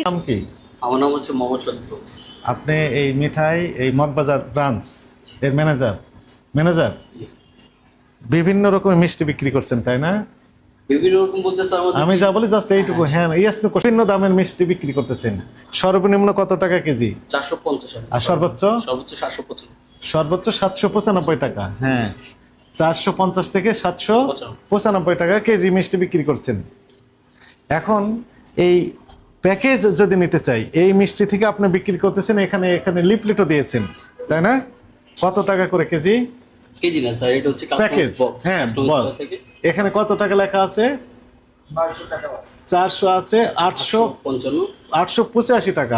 নাম কি? আমার নাম হচ্ছে মোহাম্মদ সদীপ। আপনি এই মিঠাই এই মগবাজার ব্রাঞ্চ এর ম্যানেজার বিভিন্ন রকমের মিষ্টি বিক্রি করছেন তাই না? বিভিন্ন রকম বলতে স্যার আমি যা বলি জাস্ট এইটুকু। হ্যাঁ, বিভিন্ন দামের মিষ্টি বিক্রি করতেছেন। সর্বনিম্ন কত টাকা কেজি? 450 আর সর্বোচ্চ? সর্বোচ্চ 795। সর্বোচ্চ 795 টাকা। হ্যাঁ, 450 থেকে 795 টাকা কেজি মিষ্টি বিক্রি করছেন। এখন এই প্যাকেজ যদি নিতে চাই, এই মিষ্টি থেকে আপনি বিক্রি করতেছেন, এখানে লিফলেটও দিয়েছেন তাই না? কত টাকা করে কেজি? কেজি না স্যার, এটা হচ্ছে প্যাকেজ। হ্যাঁ বস, এখানে কত টাকা লেখা আছে? 900 টাকা আছে, 400 আছে, 885 টাকা।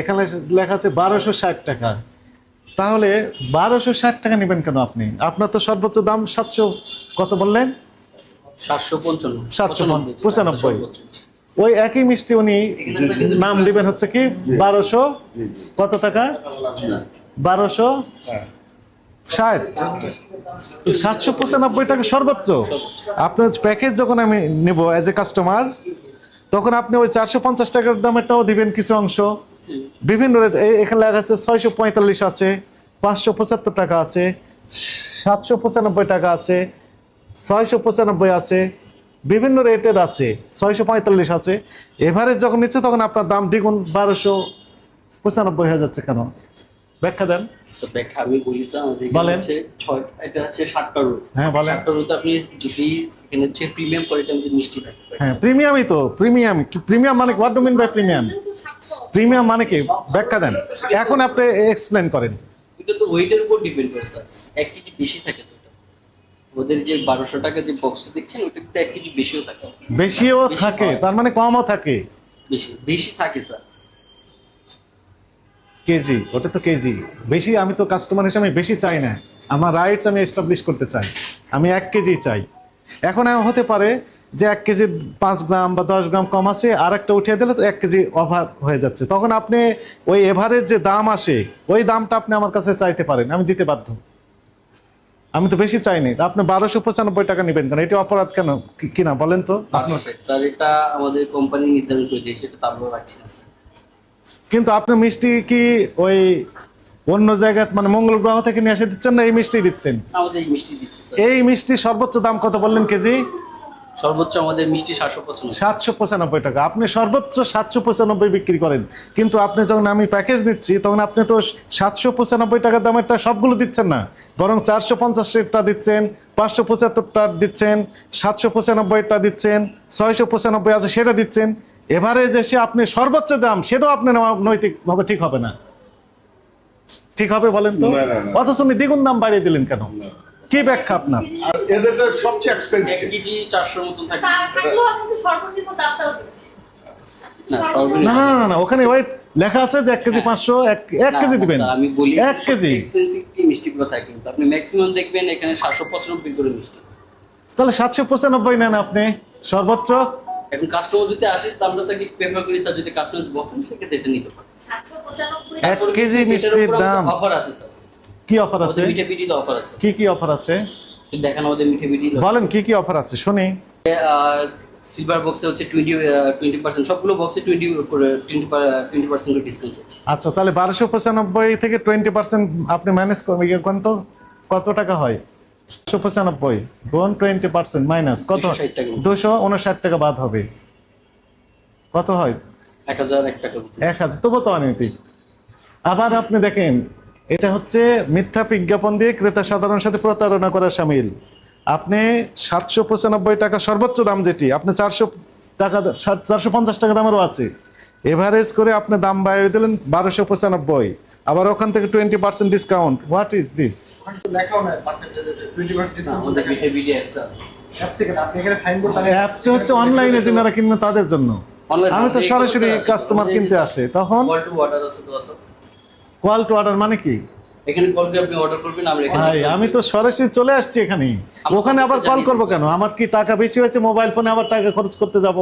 এখানে লেখা আছে 1260 টাকা। তাহলে 1260 টাকা নেবেন কেন আপনি? আপনার তো সর্বোচ্চ দাম 700 কত বললেন? 795। ওই একই মিষ্টি উনি নাম দিবেন হচ্ছে কি 1200 কত টাকা? 1260। 795 টাকা সর্বোচ্চ। আপনার প্যাকেজ যখন আমি নেব এজ এ কাস্টমার, তখন আপনি ওই 450 টাকার দামেরটাও দিবেন কিছু অংশ। বিভিন্ন রেট এখানে লেখা আছে 645 আছে, 575 টাকা আছে, 795 টাকা আছে, 695 আছে, বিভিন্ন রেটের আছে, 645 আছে। এভারেজ যখন নিচ্ছে তখন আপনার দাম দ্বিগুণ 1295 হয়ে যাচ্ছে কেন? ব্যাখ্যা দেন। ব্যাখ্যা আমি বলি স্যার, বলেন। এটা হচ্ছে 60টা রুট। হ্যাঁ বলেন। 60টা রুট আপনি যদি এখানে হচ্ছে প্রিমিয়াম কোয়ালিটির মিষ্টি থাকে। হ্যাঁ প্রিমিয়ামই তো। প্রিমিয়াম মানে what do mean by premium? Premium মানে কি? ব্যাখ্যা দেন। এখন আপনি এক্সপ্লেন করেন। এটা তো ওয়েটের উপর ডিপেন্ড করে স্যার। 1 কেজি বেশি থাকে তো এটা। ওদের যে 1200 টাকা যে বক্সটা দেখছেন ওটা তো 1 কেজি বেশিও থাকে। বেশিও থাকে তার মানে কমও থাকে? বেশি থাকে স্যার। কেজি, ওটা তো কেজি। বেশি আমি তো কাস্টমার হিসেবে বেশি চাই না। আমার রাইটস আমি এস্টাবলিশ করতে চাই। আমি 1 কেজি চাই। এখন হতে পারে যে 1 কেজি 5 গ্রাম বা 10 গ্রাম কম আছে, আর একটা উঠিয়ে দিলে তো 1 কেজি ওভার হয়ে যাচ্ছে। তখন আপনি ওই এভারেজ যে দাম আসে ওই দামটা আপনি আমার কাছে চাইতে পারেন, আমি দিতে বাধ্য। আমি তো বেশি চাইনি। আপনি 1295 টাকা নেবেন কেন? এটা অপরাধ কেন কিনা বলেন তো? স্যার এটা আমাদের কোম্পানি নির্ধারণ করে দিয়েছে, এটা তারপর রাখছি না স্যার। কিন্তু আপনি মিষ্টি কি ওই অন্য জায়গায় মানে মঙ্গল গ্রহ থেকে নিয়ে এসে দিচ্ছেন না এই মিষ্টি দিচ্ছেন? আমাদের এই মিষ্টি দিচ্ছি স্যার। এই মিষ্টি সর্বোচ্চ দাম কত বললেন কেজি? সর্বোচ্চ আমাদের মিষ্টি 795। 795 টাকা। আপনি সর্বোচ্চ 795 বিক্রি করেন, কিন্তু আপনি যখন আমি প্যাকেজ নিচ্ছি তখন আপনি তো 795 টাকার দামেরটা সবগুলো দিচ্ছেন না, বরং 450টা দিচ্ছেন, 575টা দিচ্ছেন, 795টা দিচ্ছেন, 695 আছে সেটা দিচ্ছেন। এভারেজ এসে আপনি সর্বোচ্চ দাম সেটাও আপনি নেওয়া নৈতিকভাবে ঠিক হবে না। ঠিক হবে বলেন তো? অথচ আপনি দ্বিগুণ দাম বাড়িয়ে দিলেন কেন? কি ব্যাখ্যা আপনার? এদের তো সবচেয়ে এক্সপেন্সিভ। 1 কেজি 400 মতন থাকে। থাকলেও আপনি তো সর্বনিম্ন দামটাও দিচ্ছেন। না, ওখানে ওয়েট লেখা আছে যে 1 কেজি 500, 1 কেজি দিবেন। আমি বলি 1 কেজি এক্সপেন্সিভ মিষ্টিগুলো থাকে, কিন্তু আপনি ম্যাক্সিমাম দেখবেন এখানে 795 করে মিষ্টি। তাহলে 795 নেন আপনি সর্বোচ্চ। এখন কাস্টমার যদি আসে দামটা তাকে প্রেফার করি স্যার, যদি কাস্টমার বক্সেন সেক্ষেত্রে এটা নিতে পারে। 795 1 কেজি মিষ্টির দাম অফার আছে স্যার। কি অফার আছে? মিঠে পিটিতে অফার আছে। কি অফার আছে দেখেন আমাদের মিঠে পিটি বলেন, কি অফার আছে শুনি। সিলভার বক্সে হচ্ছে 20% সবগুলো বক্সে 20% করে ডিসকাউন্ট আছে। আচ্ছা, তাহলে 1295 থেকে 20% আপনি ম্যানেজ করবেন তো কত টাকা হয়? 295 গুণ 20% মাইনাস কত? 259 টাকা বাদ হবে। কত হয়? 1001 টাকা। 1000, তবু তো অনৈতিক। আবার আপনি দেখেন, এটা হচ্ছে মিথ্যা বিজ্ঞাপন দিয়ে ক্রেতা সাধারণের সাথে প্রতারণা করা শামিল। আপনি 795 টাকা সর্বোচ্চ দাম, যেটি আপনি 400 টাকা 450 টাকা দামেরও আছে, এভারেজ করে আপনি দাম বাড়িয়ে দিলেন 1295, আবার ওখান থেকে 20% ডিসকাউন্ট। What is this? অ্যাপসে হচ্ছে অনলাইনে যারা কিনবে তাদের জন্য। আমি তো সরাসরি কাস্টমার কিনতে আসে তখন। কল টু অর্ডার মানে কি? এখানে কল করে আপনি অর্ডার করবেন, আমরা এখানে ভাই আমি তো সরাসরি চলে আসছি এখানে, ওখানে আবার কল করব কেন? আমার কি টাকা বেশি হয়েছে মোবাইল ফোনে আবার টাকা খরচ করতে যাব?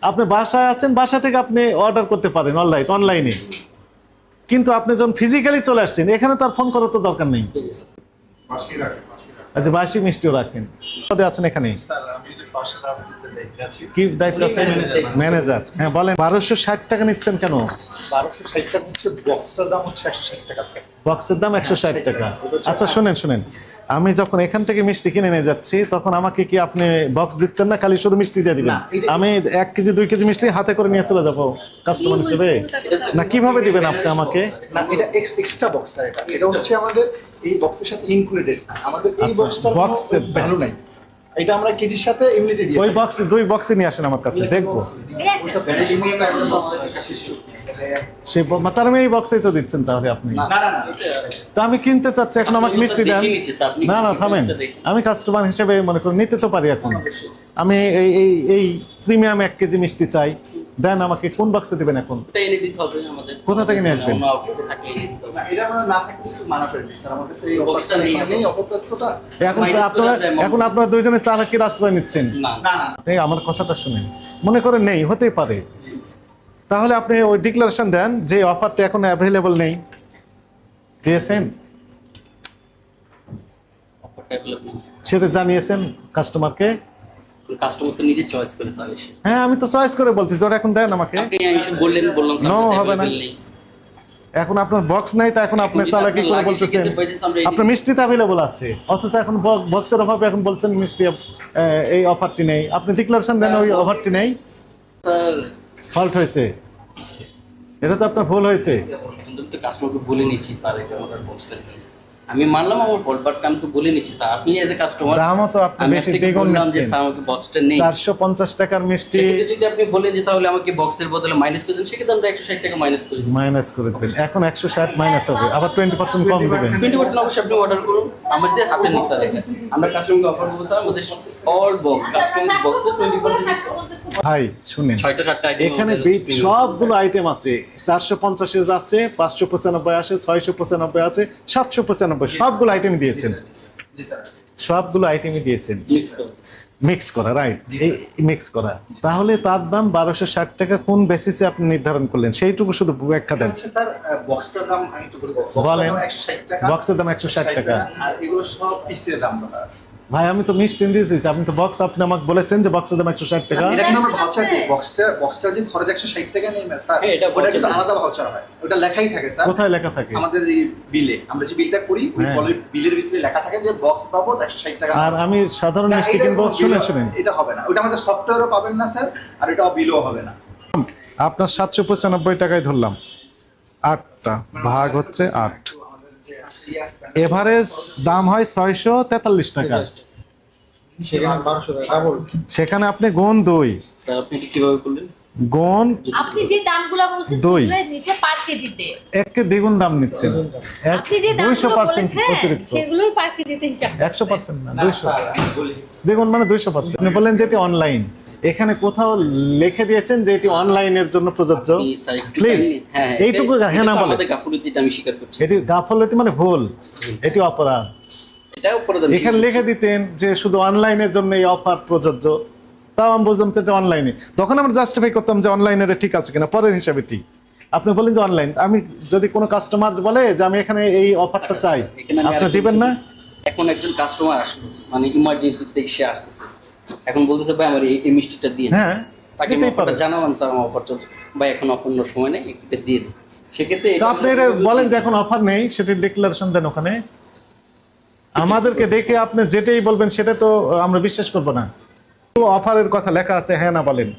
আপনি বাসায় আছেন, বাসা থেকে আপনি অর্ডার করতে পারেন অনলাইনে, কিন্তু আপনি যখন ফিজিক্যালি চলে আসছেন এখানে তার ফোন করার তো দরকার নেই। আচ্ছা, বাসি মিষ্টিও রাখেন। আছেন এখানে? বসার আপনাদের দায়িত্বে আছি। কি দায়িত্ব আছে? ম্যানেজার। হ্যাঁ বলেন, 1260 টাকা নিচ্ছেন কেন? 1260 টাকা হচ্ছে, বক্সটার দাম হচ্ছে 160 টাকা স্যার। বক্সের দাম 160 টাকা। আচ্ছা শুনেন, আমি যখন এখান থেকে মিষ্টি কিনে নিয়ে যাচ্ছি তখন আমাকে কি আপনি বক্স দিচ্ছেন না, খালি শুধু মিষ্টি দিয়ে দিবেন? না, এটা- আমি 1 কেজি 2 কেজি মিষ্টি হাতে করে নিয়ে চলে যাবো কাস্টমার হিসেবে, না কিভাবে দিবেন আপনি আমাকে? না, এটা এক্সট্রা বক্স স্যার। এটা হচ্ছে আমাদের এই বক্সের সাথে ইনক্লুডেড। আমাদের এই আচ্ছা, বক্সটার বক্সের দাম। ভ্যালু নাই। এটা আমরা কেজির সাথে এমনিতে দিই। ওই বক্স 2 বক্সে নিয়ে আসেন আমার কাছে, দেখবো সেই তার আমি এই বক্সেই তো দিচ্ছেন তাহলে আপনি। না না না, তো আমি কিনতে চাচ্ছি, এখন আমাকে মিষ্টি দেন। দেখে নিচ্ছি স্যার, আপনি না না কি থামেন, বক্সটা দেখেন। আমি কাস্টমার হিসেবে মনে করি নিতে তো পারি এখন। আমি এই এই এই প্রিমিয়াম 1 কেজি মিষ্টি চাই, দেন আমাকে কোন বক্সে দিবেন এখন? এটা এনে দিতে হবে আমাদের। কোথা থেকে নিয়ে আসবেন? অন্য অফারে থাকলে এনে দিতে হবে। না, এটা আমরা না থাকলে কিছু মানা করে দিই স্যার। আমার কাছে এই বক্সটা নেই নেই অপতথ্যটা। এখন minus আপনারা করে দেয়, এখন আপনারা দুইজনে চালাকির আশ্রয় নিচ্ছেন। না না না এই আমার কথাটা শুনেন, মনে করেন নেই, হতেই পারে, তাহলে আপনি ওই ডিক্লারেশন দেন যে অফারটা এখন অ্যাভেলেবল নেই। দিয়েছেন, অফারটা অ্যাভেলেবল। সেটা জানিয়েছেন কাস্টমারকে? কাস্টমার তো নিজে চয়েস করে স্যার এসে। হ্যাঁ আমি তো চয়েস করে বলতেছি, ওটা এখন দেন আমাকে। আপনি এসে বললাম স্যার No, কাছে হবে না। available নেই। এখন আপনার বক্স নাই, তা এখন আপনি যদি চালাকি আপনার করে লাগে বলতেছেন সেক্ষেত্রে by chance আমরা এই- আপনার মিষ্টি তো অ্যাভেলেবল আছে, অথচ এখন বক্সের অভাবে এখন বলছেন মিষ্টি এই অফারটি নেই। আপনি ডিক্লারেশন দেন ওই অফারটি নেই, স্যার ফল্ট হয়েছে, এটা তো আপনার ভুল হয়েছে। সুন্দর তো কাস্টমারকে বলে নিচ্ছি স্যার, এটা আমার বক্সটা নেই। আমি মানলাম আমার ফল্ট, বাট আমি তো বলে নিচ্ছি স্যার, আপনি এজ এ কাস্টমার দামও তো আপনি আমি বেশি আপনাকে দ্বিগুণ বললাম যে নিচ্ছেন। স্যার আমাকে বক্সটা নেই। 450 টাকার মিষ্টি সেক্ষেত্রে যদি আপনি বলেন যে তাহলে আমাকে বক্সের বদলে মাইনাস করে দেন, সেক্ষেত্রে আমরা 160 টাকা মাইনাস করে দিই। মাইনাস করে দেবেন, এখন 160 মাইনাস হবে, আবার 20% কম দেবেন। 20% অবশ্যই আপনি অর্ডার করুন, আমাদের হাতে নেই স্যার এটা। আমরা কাস্টমারকে অফার করবো স্যার, আমাদের অল বক্স কাস্টমার বক্সে 20% ডিসকাউন্ট। ভাই শুনেন, 6টা 7টা আইটেম এখানে সবগুলো আইটেম আছে, 450 আছে, 595 আছে, 695 আছে, 795, সবগুলো আইটেম দিয়েছেন, জি স্যার। সবগুলো আইটেমই দিয়েছেন মিক্স করে। মিক্স করা, রাইট? জি, এই মিক্স করা, তাহলে তার দাম 1260 টাকা কোন বেসিসে আপনি নির্ধারণ করলেন সেইটুকু শুধু ব্যাখ্যা দেন। হচ্ছে স্যার বক্সটার দাম আমি একটু বলি। বলেন। 160 টাকা। বক্সের দাম 160 টাকা। আর এগুলো সব পিসের দাম বলা আছে। ভাই আমি তো মিষ্টি দিয়েছি, আপনি তো বক্স, আপনি আমাকে বলেছেন যে বক্সের দাম 160 টাকা। এটা কিন্তু আমরা ভাউচার দিই। বক্সটার যে খরচ 160 টাকা নেই স্যার, হ্যাঁ, এটা ওটা কিন্তু voucher। আলাদা ভাউচার হয়। ওটা লেখাই থাকে স্যার কোথায় লেখা থাকে? আমাদের এই বিলে। আমরা যে বিলটা করি ওই হ্যাঁ। বিলের ভিতরে লেখা থাকে যে বক্স বাবদ 160 টাকা। আর আমি সাধারণ না, মিষ্টি এটা কিনবো, কোনো শুনেন bill- শুনেন, এটা হবে না। ওটা আমাদের সফটওয়্যারও পাবেন না স্যার, আর এটা বিলও হবে না। আপনার 795 টাকায় ধরলাম, 8টা ভাগ হচ্ছে 8, এভারেজ দাম হয় 643 টাকা। সেখানে আপনি গুণ 2, স্যার আপনি এটা কিভাবে করলেন? গুণ আপনি যে দামগুলো বলছেন দুই। সেগুলো নিচে পার কেজিতে একে দ্বিগুণ দাম নিচ্ছেন, আপনি যে দামগুলো 200% বলেছেন অতিরিক্ত, সেগুলোই পার কেজিতে হিসাব করছেন। 100% না 200, দ্বিগুণ মানে 200%। আপনি বললেন যে এটি অনলাইন, এখানে কোথাও লিখে দিয়েছেন যে এটি অনলাইনের জন্য প্রযোজ্য? আপনি স্যার একটু প্লিজ হ্যাঁ, এইটুকু হ্যাঁ না বলে, আমাদের গাফুলতিটা আমি স্বীকার করছি। এটি গাফলতি মানে ভুল, এটি অপরাধ। এটাও করে দেন। এখানে লিখে দিতেন যে শুধু অনলাইনের জন্য এই অফার প্রযোজ্য, তাও আমি বুঝলাম তো এটা অনলাইনে, তখন আমরা জাস্টিফাই করতাম যে অনলাইনের ঠিক আছে কিনা, পরের হিসাবে ঠিক। আপনি বলেন যে অনলাইন, আমি যদি কোনো কাস্টমার বলে যে আমি এখানে এই অফারটা আচ্ছা, চাই, আচ্ছা, এখানে আমি আপনি আরেকটা দিবেন না? বিষয়- এখন একজন কাস্টমার আসলো, মানে ইমার্জেন্সিতে এসে আসতেছে, এখন বলতেছে ভাই আমার এই মিষ্টিটা দিয়ে দিন। হ্যাঁ তাকে দিতেই পারে। জানালাম স্যার আমার অফার চলছে, ভাই এখন অন্য সময় নেই, এটা দিয়ে দিন। সেক্ষেত্রে তো আপনি এটা বলেন যে এখন অফার নেই, সেটি ডিক্লারেশন দেন ওখানে। আমাদেরকে দেখে আপনি যেটাই বলবেন সেটা তো আমরা বিশ্বাস করবো না। অফারের কথা লেখা আছে, হ্যাঁ না বলেন।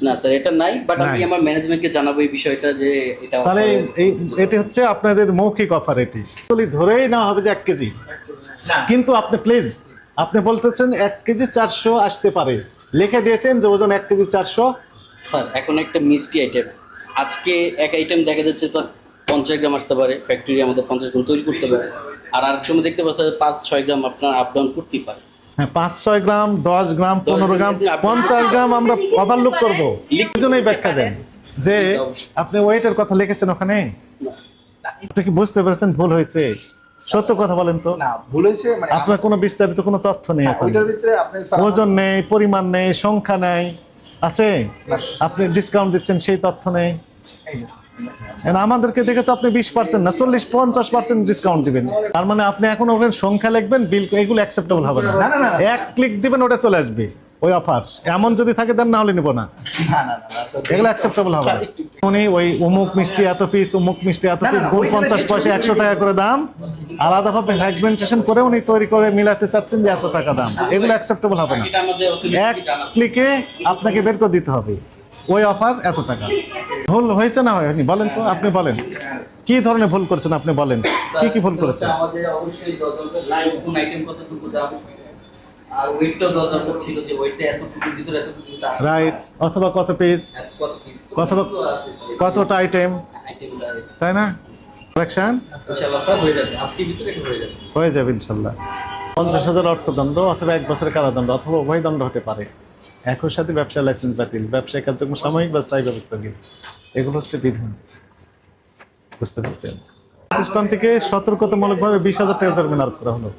না স্যার এটা নাই, বাট আমি নাই। আমার ম্যানেজমেন্টকে জানাবো এই বিষয়টা যে এটা তাহলে offer- এই এটি হচ্ছে আপনাদের মৌখিক অফার, এটি আসলে ধরেই নেওয়া হবে যে 1 কেজি, কিন্তু আপনি প্লিজ আপনি বলতেছেন 1 কেজি 400 আসতে পারে, লিখে দিয়েছেন যে ওজন 1 কেজি 400। স্যার এখন একটা মিষ্টি আইটেম, আজকে এক আইটেম দেখা যাচ্ছে স্যার 50 গ্রাম আসতে পারে, ফ্যাক্টরি আমাদের 50 গ্রাম তৈরি করতে পারে, আর আরেক সময় দেখতে পাচ্ছেন 5-6 গ্রাম আপনার আপ ডাউন করতেই পারে। হ্যাঁ 5-6 গ্রাম, 10 গ্রাম, 15 গ্রাম, 50 গ্রাম আমরা ওভারলুক করবো। লিখজনেই ব্যাখ্যা দেন যে আপনি ওয়েটের কথা লিখেছেন ওখানে, আপনি কি বুঝতে পেরেছেন ভুল হয়েছে? সত্য কথা বলেন তো, না ভুল হয়েছে মানে আপনার কোনো বিস্তারিত কোনো তথ্য নেই হ্যাঁ, এখন, ওইটার ভিতরে আপনি স্যার ওজন নেই, পরিমাণ নেই, সংখ্যা নেই, আছে আপনি ডিসকাউন্ট দিচ্ছেন সেই তথ্য নেই। এই যে, And আমাদেরকে দেখে তো আপনি 20% না 40-50% ডিসকাউন্ট দিবেন, তার মানে আপনি এখন ওখানে সংখ্যা লিখবেন, বিল এগুলো অ্যাকসেপ্টেবল হবে না। না, না, না, না। এক ক্লিক দিবেন ওটা চলে আসবে, ওই অফার এমন যদি থাকে দেন, না হলে নিব না। এগুলো অ্যাকসেপ্টেবল হবে না। উনি ওই অমুক মিষ্টি এত পিস, অমুক মিষ্টি এত পিস, গুণ 50 পয়সা 100 টাকা করে দাম, আলাদাভাবে ফ্র্যাগমেন্টেশন করে উনি তৈরি করে মিলাতে চাচ্ছেন যে এত টাকা দাম, এগুলো অ্যাকসেপ্টেবল হবে না। এটা আমাদের এক ক্লিকে আপনাকে বের করে দিতে হবে ওই অফার এত টাকা। ভুল হয়েছে না হয়নি বলেন তো, আপনি বলেন কি ধরনের ভুল করেছেন, আপনি বলেন কি কি ভুল করেছেন। আমাদের অবশ্যই কোন আইটেম কতটুকু দাম আর ওয়েটটাও দরকার ছিল, যে ওয়েটটা এতটুকুর ভিতরে এতটুকু রাইট, অথবা কত পিস, কত পিস কতটা আইটেম, তাই না? কালেকশন ইনশাআল্লাহ স্যার হয়ে যাবে, আজকের ভিতরে এটা হয়ে যাবে। হয়ে যাবে ইনশাল্লাহ। 50,000 অর্থদণ্ড অথবা 1 বছরের কারাদণ্ড অথবা উভয় দণ্ড হতে পারে। একই সাথে ব্যবসা লাইসেন্স বাতিল, ব্যবসায়িক কার্যক্রম সাময়িক বা স্থায়ী ব্যবস্থা দিন, এগুলো হচ্ছে বিধান। বুঝতে পারছেন? প্রতিষ্ঠানটিকে সতর্কতামূলকভাবে 20,000 টাকা জরিমানা আরোপ করা হলো।